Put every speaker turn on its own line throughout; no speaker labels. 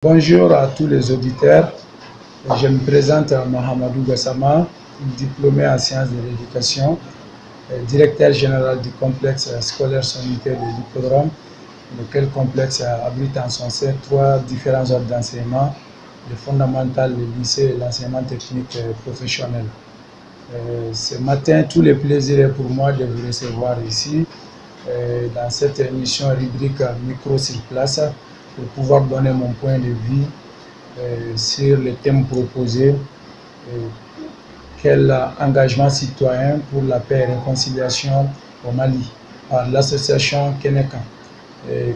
Bonjour à tous les auditeurs. Je me présente à Mahamadou Gassama, diplômé en sciences de l'éducation, directeur général du complexe scolaire sanitaire de l'Hippodrome, lequel complexe abrite en son sein trois différents ordres d'enseignement, le fondamental, le lycée et l'enseignement technique professionnel. Ce matin, tout le plaisir est pour moi de vous recevoir ici, dans cette émission rubrique Micro sur place, pour pouvoir donner mon point de vue sur le thème proposé, quel engagement citoyen pour la paix et réconciliation au Mali par l'association Keneka,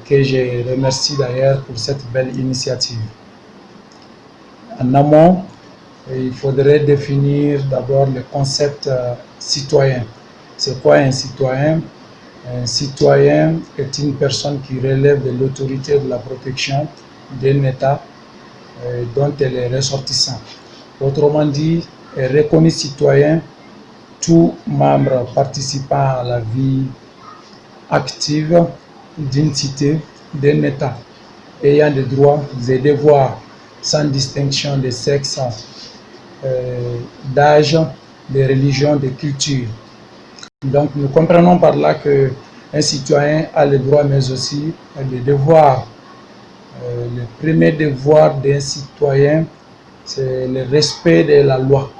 que je remercie d'ailleurs pour cette belle initiative. En amont, il faudrait définir d'abord le concept citoyen. C'est quoi un citoyen? Un citoyen est une personne qui relève de l'autorité de la protection d'un État dont elle est ressortissante. Autrement dit, est reconnu citoyen tout membre participant à la vie active d'une cité, d'un État, ayant des droits et devoirs sans distinction de sexe, d'âge, de religion, de culture. Donc nous comprenons par là qu'un citoyen a les droits mais aussi les devoirs. Le premier devoir d'un citoyen, c'est le respect de la loi.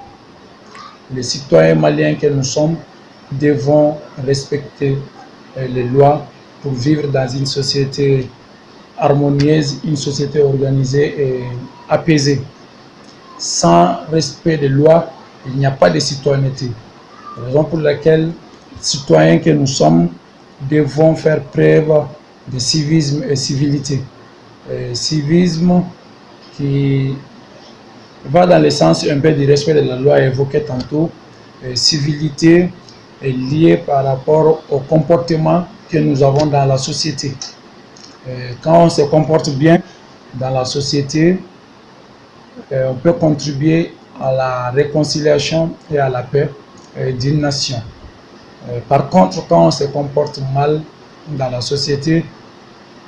Les citoyens maliens que nous sommes devons respecter les lois pour vivre dans une société harmonieuse, une société organisée et apaisée. Sans respect des lois, il n'y a pas de citoyenneté. Raison pour laquelle, citoyens que nous sommes, devons faire preuve de civisme et civilité. Civisme qui va dans le sens un peu du respect de la loi évoqué tantôt. Civilité est liée par rapport au comportement que nous avons dans la société. Quand on se comporte bien dans la société, on peut contribuer à la réconciliation et à la paix d'une nation. Par contre, quand on se comporte mal dans la société,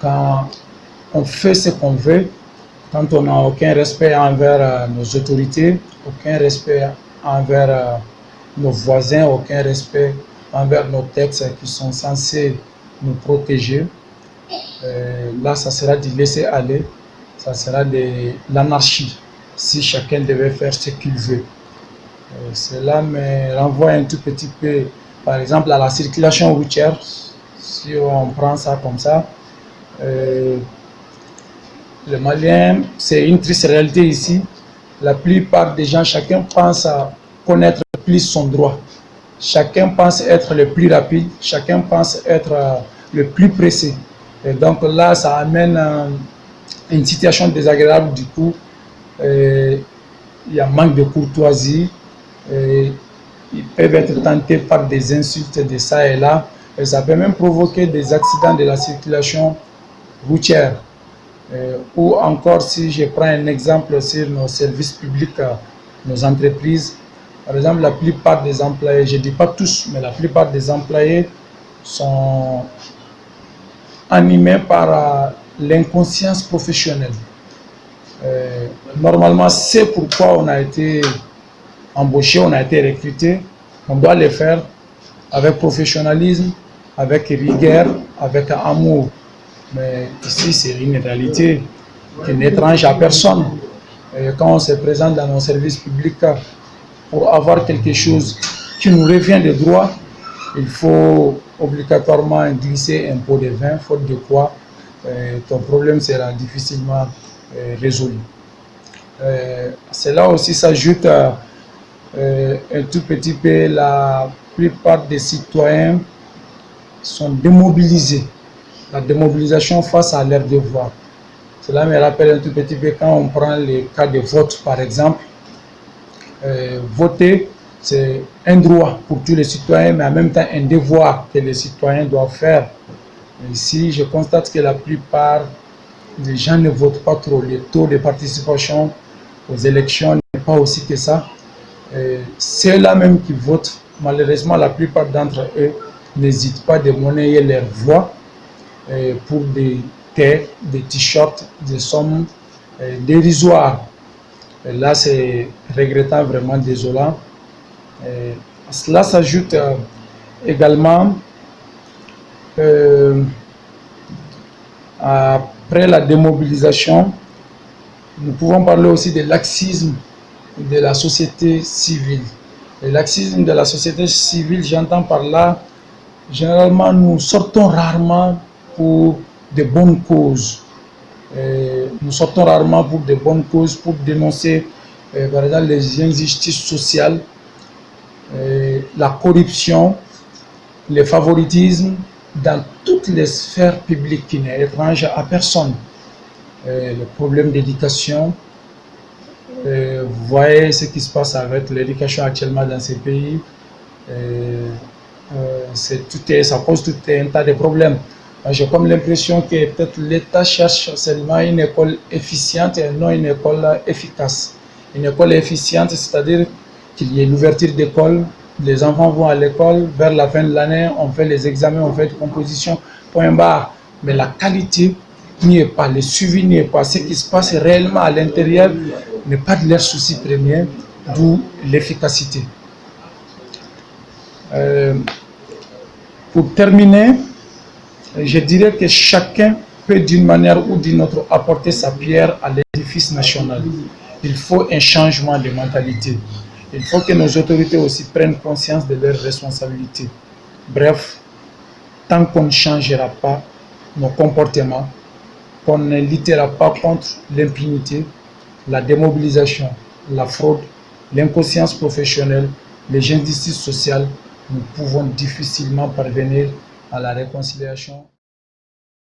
quand on fait ce qu'on veut, quand on n'a aucun respect envers nos autorités, aucun respect envers nos voisins, aucun respect envers nos textes qui sont censés nous protéger, là, ça sera du laisser aller, ça sera de l'anarchie, si chacun devait faire ce qu'il veut. Cela me renvoie un tout petit peu, par exemple, à la circulation routière, si on prend ça comme ça. Le Malien, c'est une triste réalité ici. La plupart des gens, chacun pense à connaître plus son droit. Chacun pense être le plus rapide, chacun pense être le plus pressé. Et donc là, ça amène une situation désagréable du coup. Il y a manque de courtoisie. Ils peuvent être tentés par des insultes de ça et là. Et ça peut même provoquer des accidents de la circulation routière. Ou encore, si je prends un exemple sur nos services publics, nos entreprises, par exemple, la plupart des employés, je ne dis pas tous, mais la plupart des employés sont animés par l'inconscience professionnelle. Normalement, c'est pourquoi on a été embauché, on a été recruté. On doit le faire avec professionnalisme, avec rigueur, avec amour. Mais ici, c'est une réalité qui n'étrange à personne. Et quand on se présente dans nos services publics pour avoir quelque chose qui nous revient de droit, il faut obligatoirement glisser un pot de vin, faute de quoi ton problème sera difficilement résolu. Cela aussi s'ajoute un tout petit peu, la plupart des citoyens sont démobilisés. La démobilisation face à leurs devoirs. Cela me rappelle un tout petit peu quand on prend les cas de vote, par exemple. Voter, c'est un droit pour tous les citoyens, mais en même temps un devoir que les citoyens doivent faire. Ici, je constate que la plupart des gens ne votent pas trop. Le taux de participation aux élections n'est pas aussi que ça. Ceux-là même qui votent, malheureusement, la plupart d'entre eux n'hésitent pas de monnayer leur voix pour des thés, des t-shirts, des sommes dérisoire. Et là, c'est regrettable, vraiment désolant. Et à cela s'ajoute également, après la démobilisation, nous pouvons parler aussi de laxisme de la société civile. Le laxisme de la société civile, j'entends par là, généralement, nous sortons rarement pour de bonnes causes. Nous sortons rarement pour de bonnes causes, pour dénoncer, par exemple, les injustices sociales, la corruption, le favoritisme dans toutes les sphères publiques qui n'est étrange à personne. Le problème d'éducation, vous voyez ce qui se passe avec l'éducation actuellement dans ces pays. Ça cause tout un tas de problèmes. J'ai comme l'impression que peut-être l'État cherche seulement une école efficiente et non une école efficace. Une école efficiente, c'est-à-dire qu'il y ait l'ouverture d'école, les enfants vont à l'école, vers la fin de l'année, on fait les examens, on fait des compositions, point barre. Mais la qualité n'y est pas, le suivi n'y est pas. Ce qui se passe réellement à l'intérieur n'est pas de leur souci premier, d'où l'efficacité. Pour terminer, je dirais que chacun peut d'une manière ou d'une autre apporter sa pierre à l'édifice national. Il faut un changement de mentalité. Il faut que nos autorités aussi prennent conscience de leurs responsabilités. Bref, tant qu'on ne changera pas nos comportements, qu'on ne luttera pas contre l'impunité, la démobilisation, la fraude, l'inconscience professionnelle, les injustices sociales, nous pouvons difficilement parvenir à la réconciliation